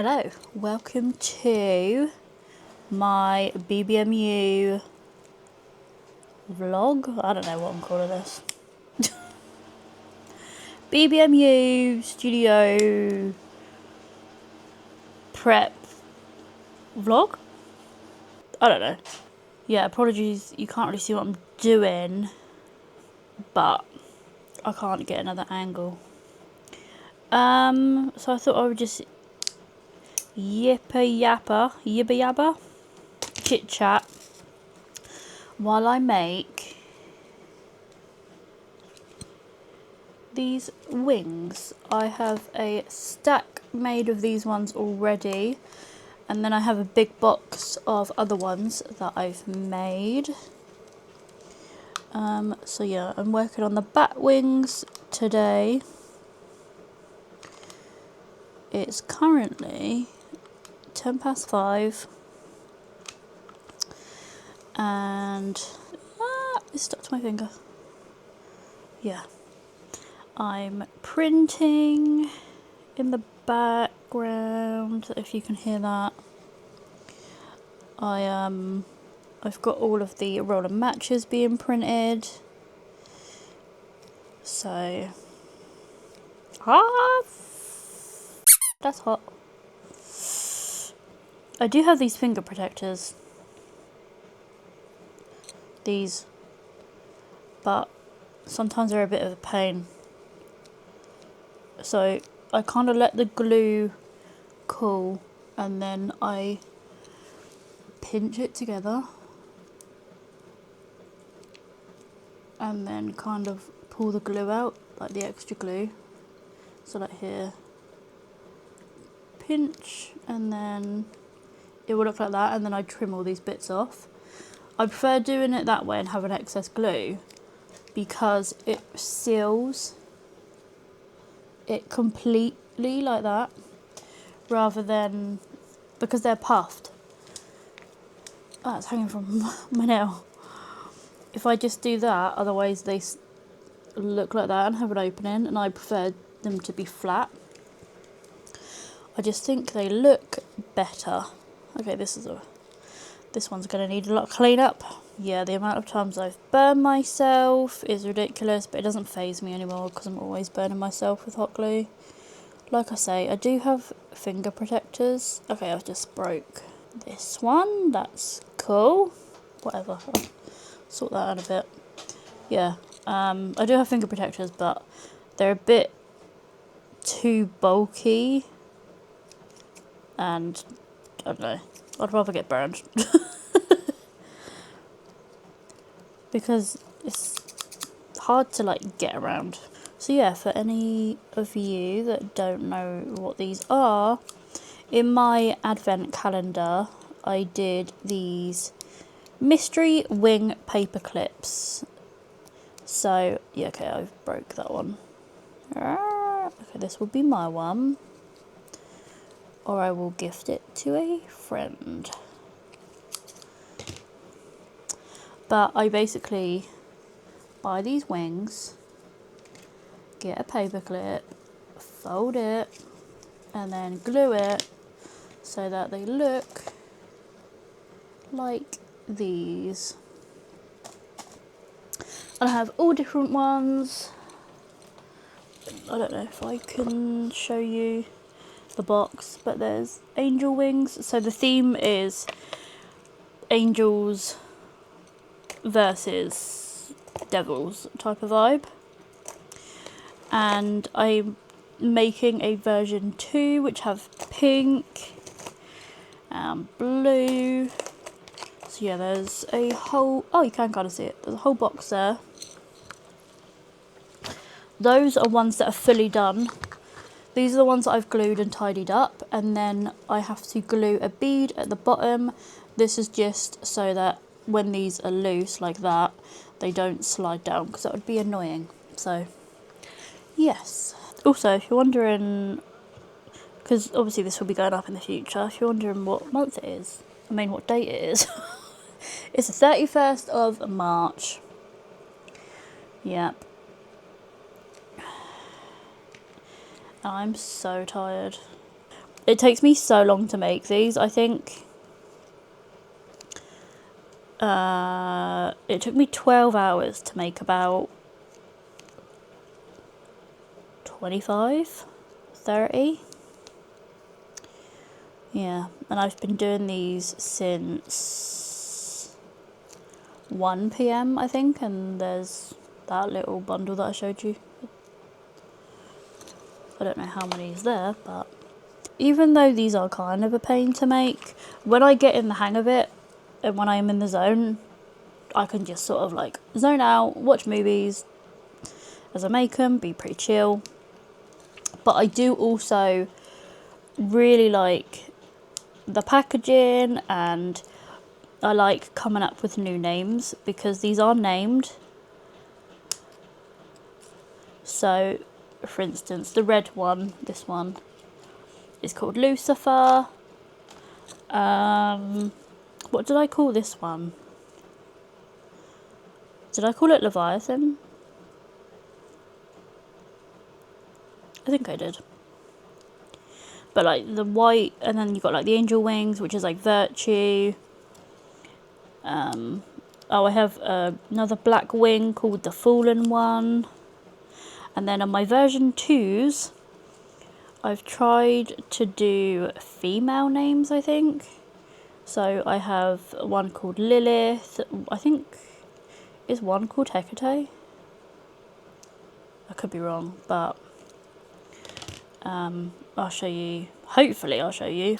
Hello, welcome to my BBMU vlog. I don't know what I'm calling this. BBMU studio prep vlog? I don't know. Yeah, apologies, you can't really see what I'm doing, but I can't get another angle. So I thought I would just yibba yabba, chit chat while I make these wings. I have a stack made of these ones already, and then I have a big box of other ones that I've made. So yeah, I'm working on the bat wings today. It's currently 5:10, and it stuck to my finger. Yeah, I'm printing in the background, if you can hear that. I've got all of the roller matches being printed. So that's hot. I do have these finger protectors. These, but sometimes they're a bit of a pain. So I kind of let the glue cool and then I pinch it together and then kind of pull the glue out, like the extra glue. So like here, pinch, and then it will look like that, and then I trim all these bits off. I prefer doing it that way and having excess glue because it seals it completely like that, rather than, because they're puffed. Oh, it's hanging from my nail. If I just do that, otherwise they look like that and have an opening, and I prefer them to be flat. I just think they look better. Okay, this one's going to need a lot of clean up. Yeah, the amount of times I've burned myself is ridiculous, but it doesn't faze me anymore because I'm always burning myself with hot glue. Like I say, I do have finger protectors. Okay, I've just broke this one. That's cool. Whatever. I'll sort that out a bit. Yeah, I do have finger protectors, but they're a bit too bulky. And I don't know. I'd rather get burned. Because it's hard to like get around. So yeah, for any of you that don't know what these are, in my advent calendar I did these mystery wing paper clips. So yeah, okay, I've broke that one. Okay, this will be my one, or I will gift it to a friend. But I basically buy these wings, get a paper clip, fold it, and then glue it so that they look like these. And I have all different ones. I don't know if I can show you the box, but there's angel wings. So the theme is angels versus devils type of vibe, and I'm making a version 2 which have pink and blue. So yeah, there's a whole, oh, you can kind of see it, there's a whole box there. Those are ones that are fully done. These are the ones that I've glued and tidied up, and then I have to glue a bead at the bottom. This is just so that when these are loose like that, they don't slide down, because that would be annoying. So yes. Also, if you're wondering, because obviously this will be going up in the future, if you're wondering what month it is, I mean what date it is, it's the 31st of March. Yep. I'm so tired. It takes me so long to make these. I think it took me 12 hours to make about 25, 30. Yeah, and I've been doing these since 1 p.m. I think, and there's that little bundle that I showed you. I don't know how many is there, but even though these are kind of a pain to make, when I get in the hang of it and when I am in the zone, I can just sort of like zone out, watch movies as I make them, be pretty chill. But I do also really like the packaging, and I like coming up with new names because these are named. So, for instance, the red one, this one, is called Lucifer. What did I call this one? Did I call it Leviathan? I think I did. But like the white, and then you've got like the angel wings, which is like Virtue. I have another black wing called the Fallen One. And then on my version 2s, I've tried to do female names, I think. So I have one called Lilith. I think is one called Hecate. I could be wrong, but I'll show you. Hopefully I'll show you.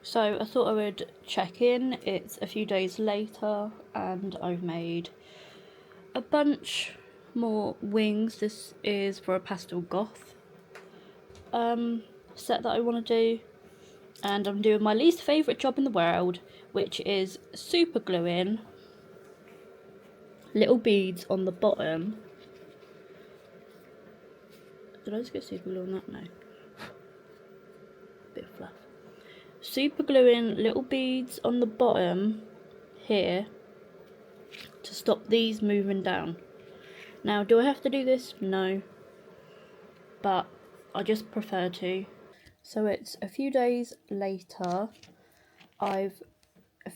So I thought I would check in. It's a few days later and I've made a bunch more wings. This is for a pastel goth set that I want to do, and I'm doing my least favourite job in the world, which is super gluing little beads on the bottom. Did I just get super glue on that? No. Bit of fluff. Super gluing little beads on the bottom here to stop these moving down. Now, do I have to do this? No. But I just prefer to. So it's a few days later. I've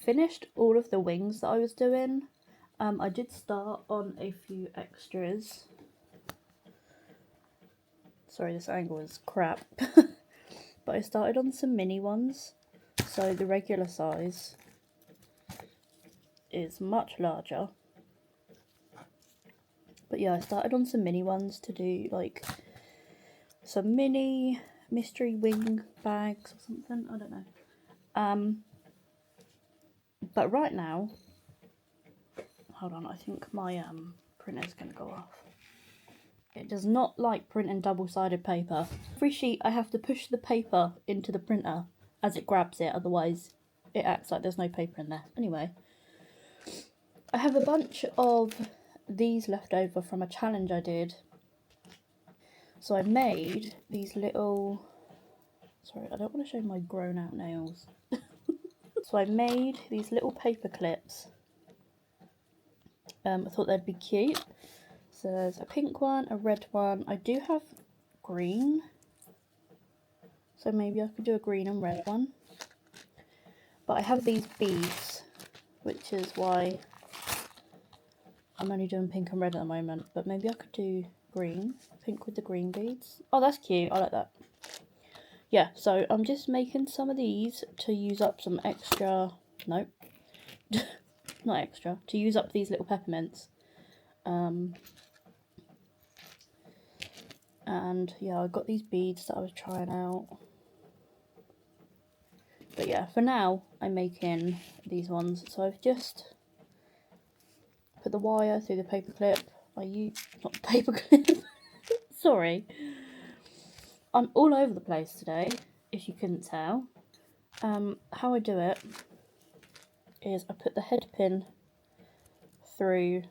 finished all of the wings that I was doing. I did start on a few extras. Sorry, this angle is crap. but I started on some mini ones, so the regular size is much larger. But yeah, I started on some mini ones to do like some mini mystery wing bags or something, I don't know. But right now, hold on, I think my printer's gonna go off. It does not like printing double-sided paper. Every sheet I have to push the paper into the printer as it grabs it, otherwise it acts like there's no paper in there. Anyway, I have a bunch of these left over from a challenge I did. So I made these little, sorry, I don't want to show my grown out nails. So I made these little paper clips. I thought they'd be cute. So there's a pink one, a red one. I do have green, so maybe I could do a green and red one. But I have these beads, which is why I'm only doing pink and red at the moment. But maybe I could do green, pink with the green beads. Oh, that's cute. I like that. Yeah, so I'm just making some of these to use up some extra, nope, not extra, to use up these little peppermints. And yeah, I got these beads that I was trying out. But yeah, for now, I'm making these ones. So I've just put the wire through the paper clip. Not the paper clip, sorry. I'm all over the place today, if you couldn't tell. How I do it is I put the head pin through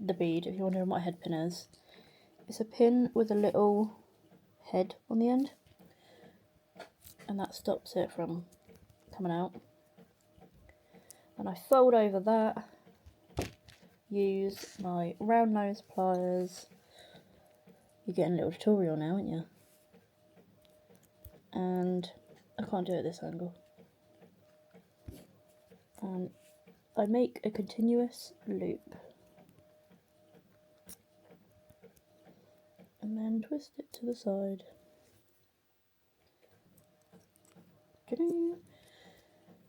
the bead, if you're wondering what a head pin is. It's a pin with a little head on the end, and that stops it from coming out. And I fold over that, use my round nose pliers. You're getting a little tutorial now, aren't you? And I can't do it at this angle. And I make a continuous loop. And then twist it to the side.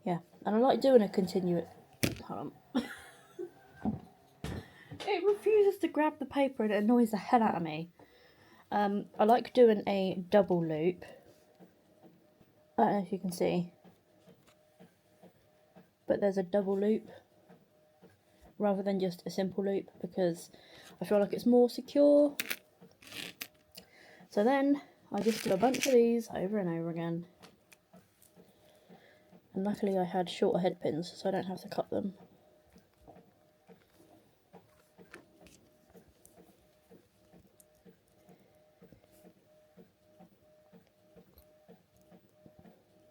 Yeah, and I like doing a continuous. Hold on. It refuses to grab the paper and it annoys the hell out of me. I like doing a double loop. I don't know if you can see, but there's a double loop rather than just a simple loop because I feel like it's more secure. So then I just do a bunch of these over and over again. And luckily I had shorter head pins so I don't have to cut them.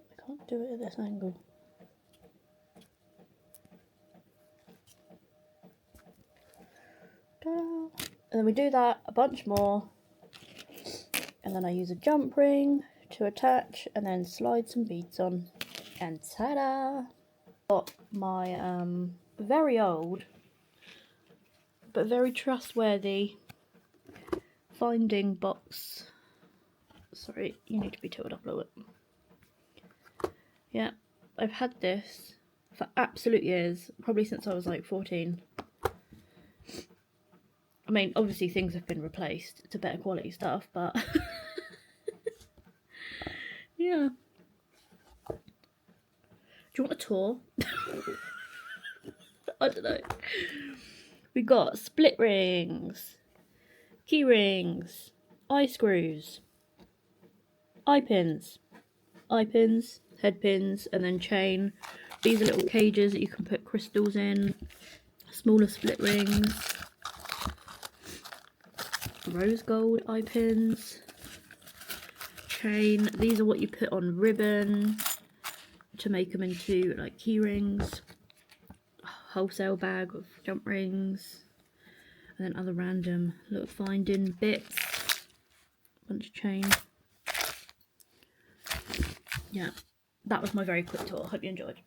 I can't do it at this angle. And then we do that a bunch more. And then I use a jump ring to attach and then slide some beads on. And ta-da! Got my very old but very trustworthy finding box. Sorry, you need to be tilted up a little bit. Yeah, I've had this for absolute years, probably since I was like 14. I mean, obviously things have been replaced to better quality stuff, but yeah. Do you want a tour? I don't know. We got split rings, key rings, eye screws, eye pins, head pins, and then chain. These are little cages that you can put crystals in, smaller split rings, rose gold eye pins, chain. These are what you put on ribbon to make them into like key rings. Wholesale bag of jump rings, and then other random little finding bits, bunch of chain. Yeah, that was my very quick tour. Hope you enjoyed.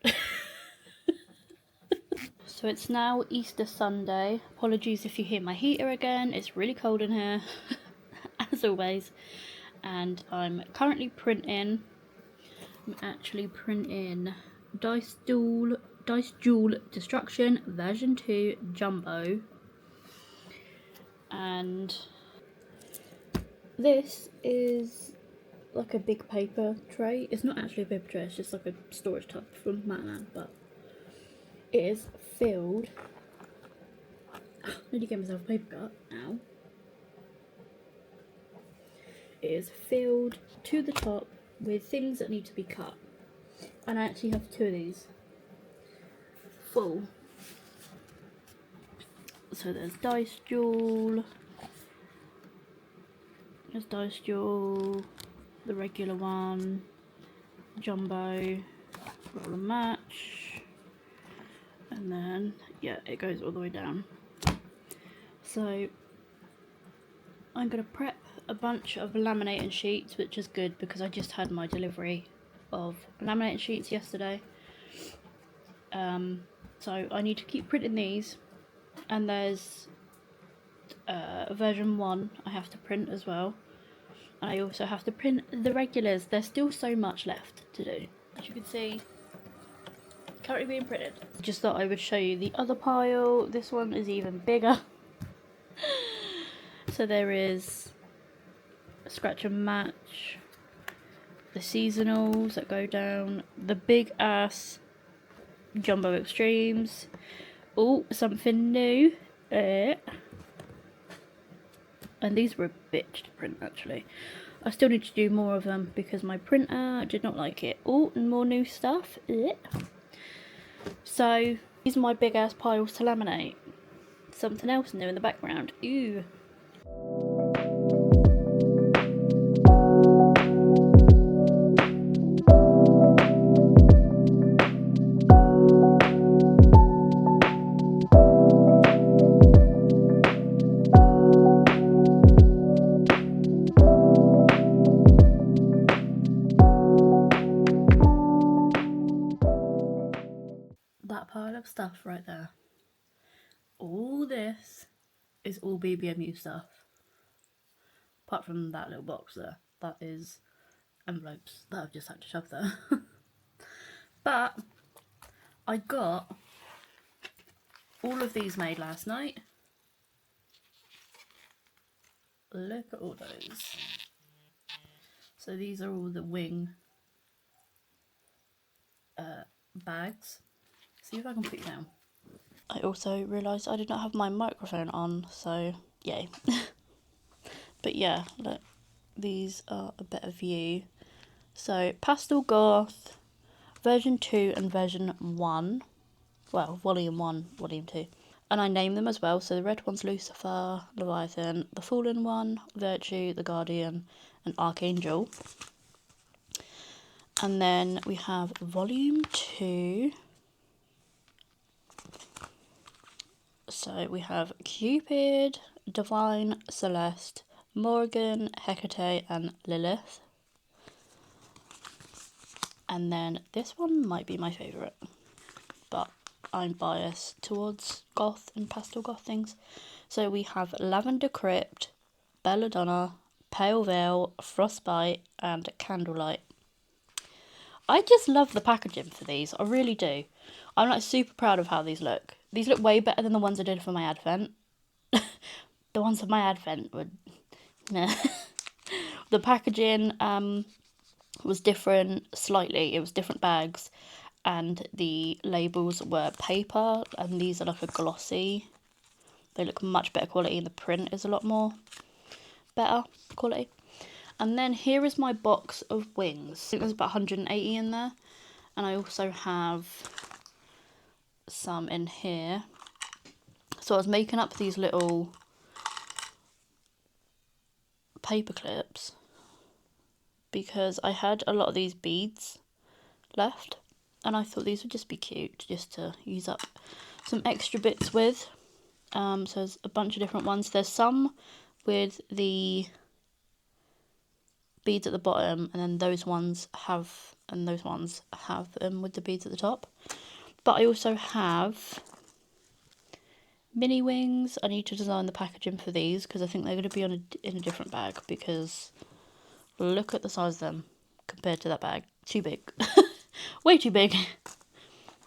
So it's now Easter Sunday. Apologies if you hear my heater again, it's really cold in here as always. and I'm currently printing. I'm actually printing Dice Duel Destruction version 2 Jumbo, and this is like a big paper tray. It's not actually a paper tray, it's just like a storage tub from Matland, but it is filled. Nearly gave myself a paper cut now. It is filled to the top with things that need to be cut, and I actually have 2 of these full. So there's Dice Duel, the regular one, Jumbo, Roll and Match, and then yeah, it goes all the way down. So I'm going to prep a bunch of laminating sheets, which is good because I just had my delivery of laminating sheets yesterday. So I need to keep printing these, and there's version 1 I have to print as well. And I also have to print the regulars. There's still so much left to do. As you can see, currently being printed. Just thought I would show you the other pile. This one is even bigger. So there is a scratch and match, the seasonals that go down, the big ass Jumbo Extremes. Oh, something new. And these were a bitch to print actually. I still need to do more of them because my printer did not like it. Oh, and more new stuff. So these are my big ass piles to laminate. Something else new in the background. Ooh. That pile of stuff right there. All this is all BBMU stuff. Apart from that little box there. That is envelopes that I've just had to shove there. But I got all of these made last night. Look at all those. So these are all the wing bags. See if I can put you down. I also realised I did not have my microphone on, so yay. But yeah, look, these are a better view. So Pastel Goth, version 2 and version 1. Well, volume 1, volume 2. And I name them as well. So the red one's Lucifer, Leviathan, the Fallen one, Virtue, the Guardian, and Archangel. And then we have volume 2. So we have Cupid, Divine, Celeste, Morgan, Hecate, and Lilith. And then this one might be my favourite, but I'm biased towards goth and pastel goth things. So we have Lavender Crypt, Belladonna, Pale Veil, Frostbite, and Candlelight. I just love the packaging for these, I really do. I'm like super proud of how these look. These look way better than the ones I did for my advent. The ones for my advent were... nah. The packaging was different slightly. It was different bags, and the labels were paper, and these are like a glossy. They look much better quality, and the print is a lot more better quality. And then here is my box of wings. I think there's about 180 in there, and I also have some in here. So I was making up these little paper clips because I had a lot of these beads left, and I thought these would just be cute just to use up some extra bits with. So there's a bunch of different ones. There's some with the beads at the bottom, and then those ones have them with the beads at the top. But I also have mini wings. I need to design the packaging for these because I think they're going to be in a different bag because Look at the size of them compared to that bag. Too big. Way too big.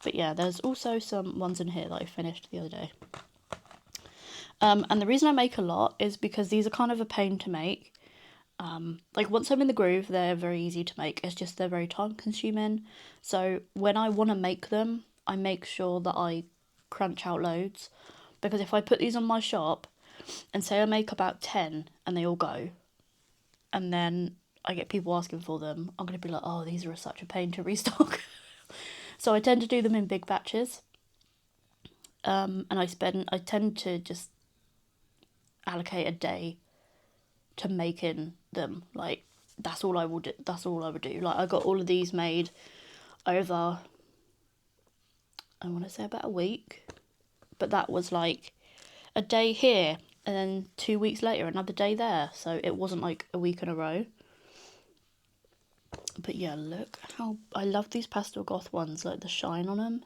But yeah, there's also some ones in here that I finished the other day. And the reason I make a lot is because these are kind of a pain to make. Like once I'm in the groove, they're very easy to make. It's just they're very time consuming. So when I want to make them, I make sure that I crunch out loads. Because if I put these on my shop and say I make about 10 and they all go, and then I get people asking for them, I'm going to be like, oh, these are such a pain to restock. So I tend to do them in big batches. And I tend to just allocate a day to making them. Like that's all I will do. That's all I would do. Like I got all of these made over, I want to say about a week, but that was like a day here and then 2 weeks later another day there. So it wasn't like a week in a row. But yeah, look how I love these pastel goth ones, like the shine on them.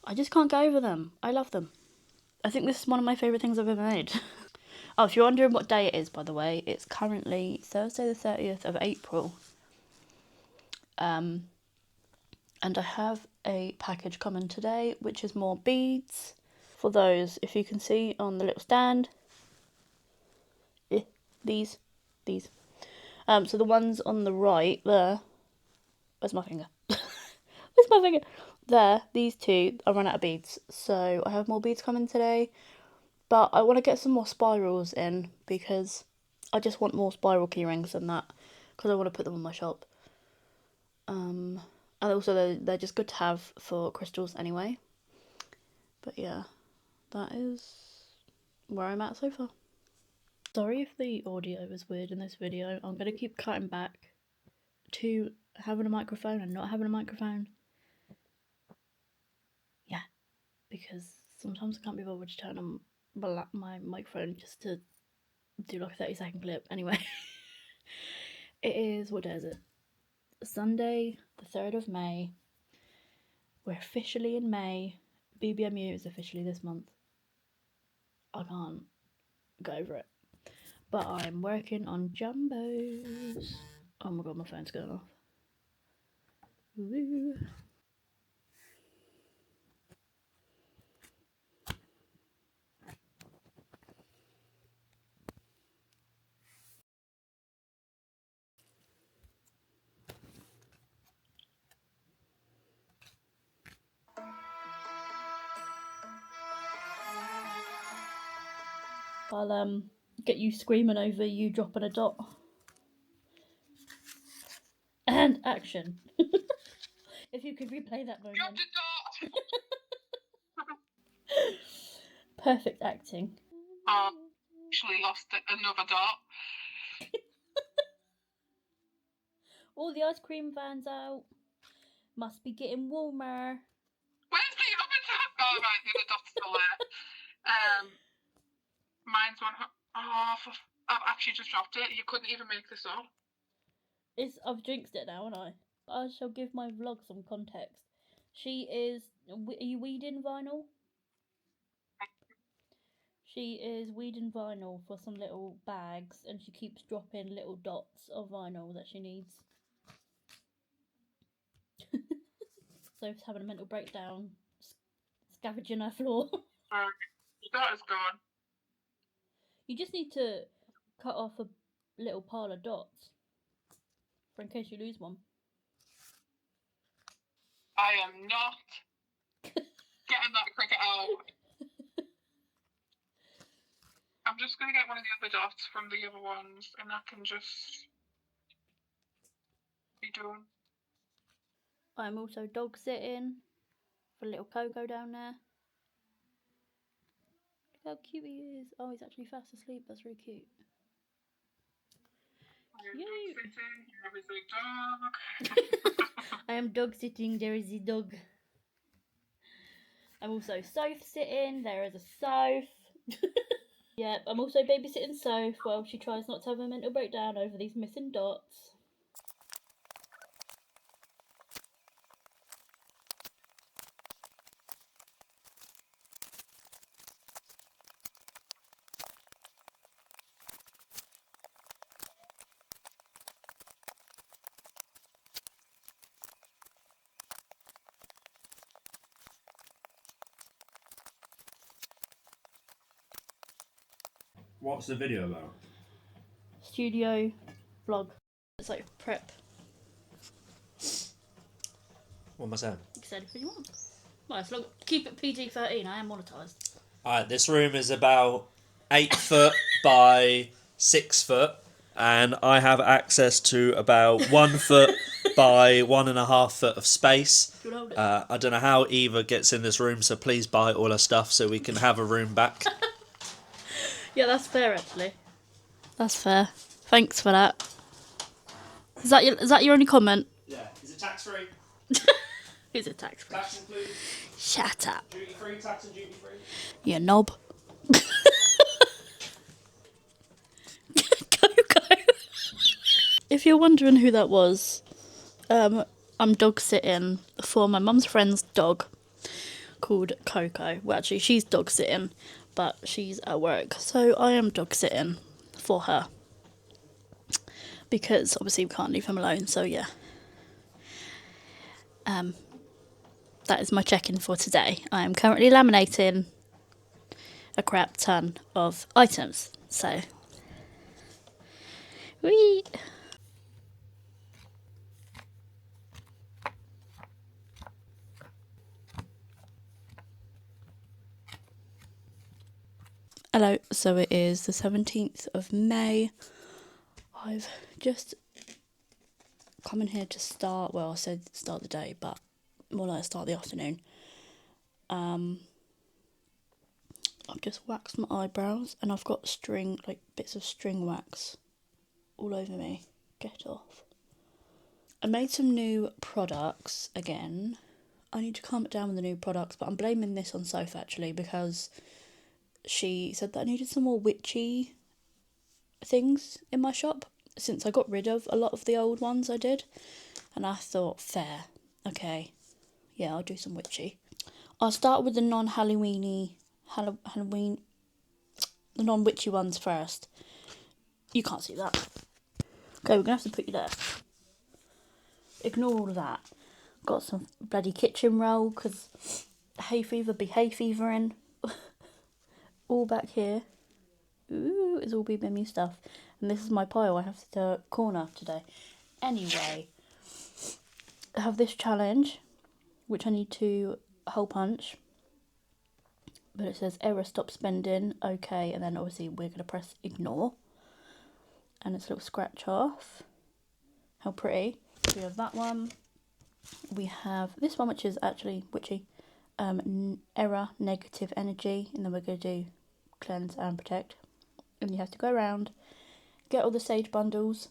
I just can't get over them. I love them. I think this is one of my favourite things I've ever made. Oh, if you're wondering what day it is, by the way, it's currently Thursday the 30th of April. And I have a package coming today, which is more beads. For those, if you can see on the little stand. These. So the ones on the right there. Where's my finger? Where's my finger? There, these two, I run out of beads. So I have more beads coming today. But I want to get some more spirals in because I just want more spiral key rings than that. Because I want to put them on my shop. And also they're just good to have for crystals anyway. But yeah, that is where I'm at so far. Sorry if the audio is weird in this video. I'm going to keep cutting back to having a microphone and not having a microphone. Yeah, because sometimes I can't be bothered to turn on my microphone just to do like a 30-second clip. Anyway, it is, what day is it? Sunday, the 3rd of May. We're officially in May. BBMU is officially this month. I can't go over it. But I'm working on jumbos. Oh my god, my phone's going off. Woo. I'll get you screaming over you dropping a dot. And action. If you could replay that moment. Dropped a dot! Perfect acting. Actually lost another dot. All the ice cream van's out. Must be getting warmer. Where's the other dot? Oh, right, the other dot's still there. Mine's one. Oh, I've actually just dropped it. You couldn't even make this up. I've jinxed it now, haven't I? I shall give my vlog some context. She is. Are you weeding vinyl? She is weeding vinyl for some little bags, and she keeps dropping little dots of vinyl that she needs. Soph's having a mental breakdown, scavenging her floor. The dot is gone. You just need to cut off a little pile of dots for in case you lose one. I am not getting that cricket out. I'm just going to get one of the other dots from the other ones, and that can just be done. I'm also dog sitting for little Coco down there. Look how cute he is. Oh, he's actually fast asleep. That's really cute. I I am am dog sitting. There is a dog. dog sitting. There is a dog. I'm also Soph sitting. There is a Soph. Yep, I'm also babysitting Soph while she tries not to have a mental breakdown over these missing dots. What's the video about? Studio vlog. It's like prep. What am I saying? You can say anything you want. Well, as long keep it PG-13. I am monetised. Alright, this room is about 8 foot by 6 foot, and I have access to about 1 foot by 1.5 foot of space. Do you want to hold it? I don't know how Eva gets in this room, so please buy all her stuff so we can have a room back. Yeah, that's fair actually. That's fair. Thanks for that. Is that your only comment? Yeah, is it tax free? Is it tax free? Tax included? Shut up. Duty free? Tax and duty free? You knob. Coco. If you're wondering who that was, I'm dog sitting for my mum's friend's dog called Coco. Well, actually, she's dog sitting, but she's at work, so I am dog sitting for her because obviously we can't leave him alone. So yeah, that is my check-in for today. I am currently laminating a crap ton of items. So, whee! Hello, so it is the 17th of May. I've just come in here to start, well, I said start the day, but more like start the afternoon. I've just waxed my eyebrows and I've got string, like bits of string wax all over me. Get off. I made some new products again. I need to calm it down with the new products, but I'm blaming this on Soph actually because she said that I needed some more witchy things in my shop since I got rid of a lot of the old ones I did. And I thought, fair, okay, yeah, I'll do some witchy. I'll start with the non-Halloweeny, the non-witchy ones first. You can't see that. Okay, we're gonna have to put you there. Ignore all of that. Got some bloody kitchen roll because hay fever be hay fevering. All back here. Ooh, it's all BBMU stuff. And this is my pile I have to corner today. Anyway, I have this challenge, which I need to hole punch. But it says error, stop spending, okay, and then obviously we're going to press ignore. And it's a little scratch off. How pretty. We have that one. We have this one, which is actually witchy. Error, negative energy, and then we're going to do cleanse and protect. And you have to go around, get all the sage bundles.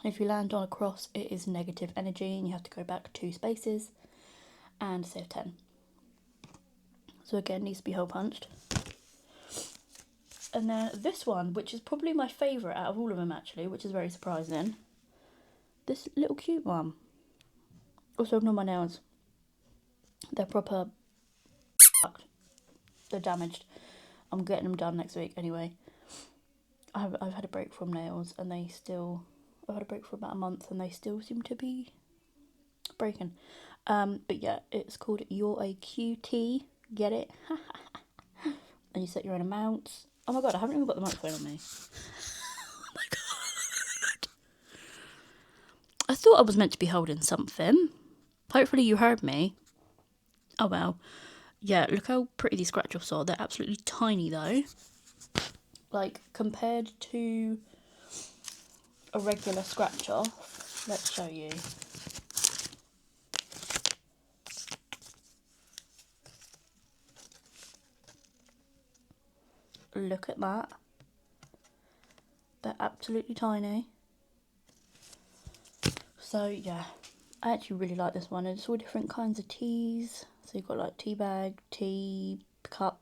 If you land on a cross, it is negative energy, and you have to go back 2 spaces and save 10. So again, needs to be hole punched. And then this one, which is probably my favourite out of all of them actually, which is very surprising. This little cute one. Also ignore my nails. They're proper fucked. They're damaged. I'm getting them done next week anyway. I've had a break from nails and they still... I've had a break for about a month and they still seem to be breaking. But yeah, it's called You're a QT. Get it? And you set your own amounts. Oh my god, I haven't even got the microphone on me. Oh my god. I thought I was meant to be holding something. Hopefully you heard me. Oh well. Yeah, look how pretty these scratch-offs are. They're absolutely tiny though. Like, compared to a regular scratch-off. Let's show you. Look at that. They're absolutely tiny. So yeah, I actually really like this one. It's all different kinds of teas. So you've got like tea bag, tea cup,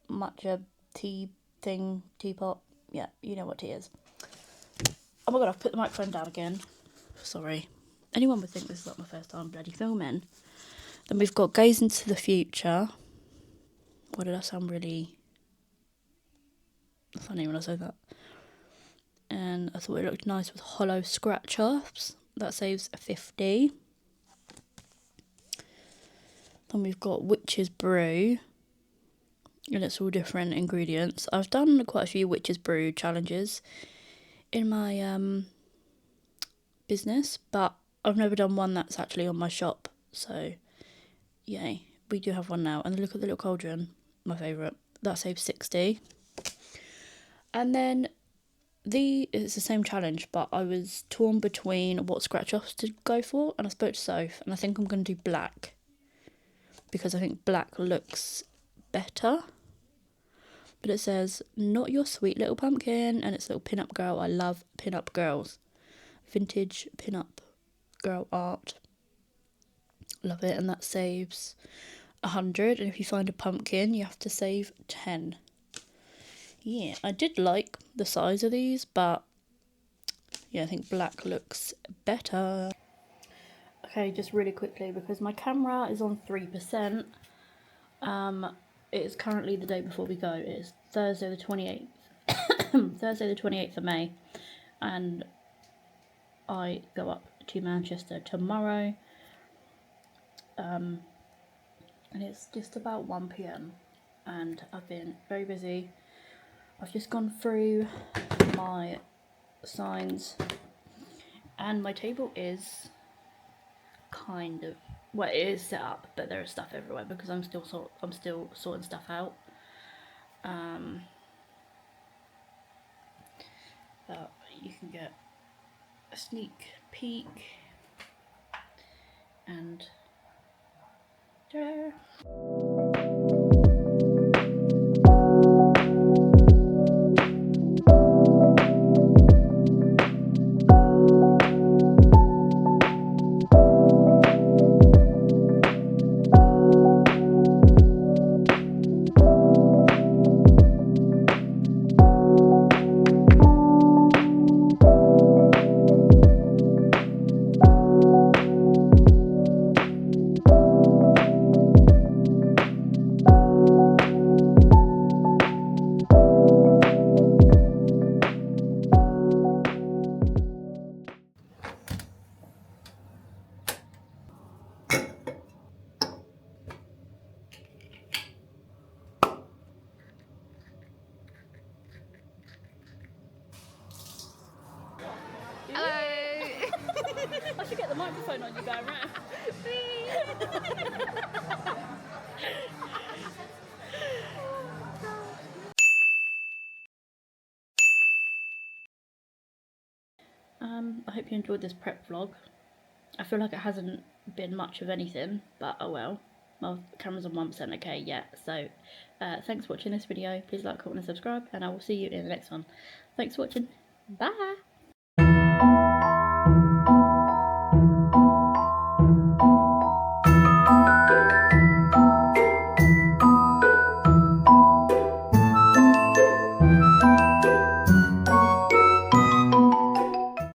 matcha, tea thing, teapot. Yeah, you know what tea is. Oh my god, I've put the microphone down again. Sorry. Anyone would think this is like my first time bloody filming. Then we've got Gaze into the Future. Why did I sound really funny when I said that? And I thought it looked nice with hollow scratch-offs. That saves 50. Then we've got Witch's Brew. and it's all different ingredients. I've done quite a few witch's brew challenges in my business, but I've never done one that's actually on my shop, so yay, we do have one now. And look at the little cauldron, my favourite, that saves 60. And then it's the same challenge, but I was torn between what scratch offs to go for, and I spoke to Soph, and I think I'm going to do black because I think black looks better. But it says, not your sweet little pumpkin, and it's a little pin-up girl. I love pin-up girls. Vintage pin-up girl art. Love it, and that saves 100, and if you find a pumpkin, you have to save 10. Yeah, I did like the size of these, but yeah, I think black looks better. Okay, just really quickly, because my camera is on 3%, it is currently the day before we go. It is Thursday the 28th. Thursday the 28th of May, and I go up to Manchester tomorrow. And it's just about 1 PM, and I've been very busy. I've just gone through my signs, and my table is kind of, well, it is set up, but there is stuff everywhere because I'm still sorting stuff out. But you can get a sneak peek, and ta-da! I should get the microphone on you going round. I hope you enjoyed this prep vlog. I feel like it hasn't been much of anything, but oh well. My camera's on 1%, okay, yeah. So, thanks for watching this video. Please like, comment and subscribe, and I will see you in the next one. Thanks for watching. Bye!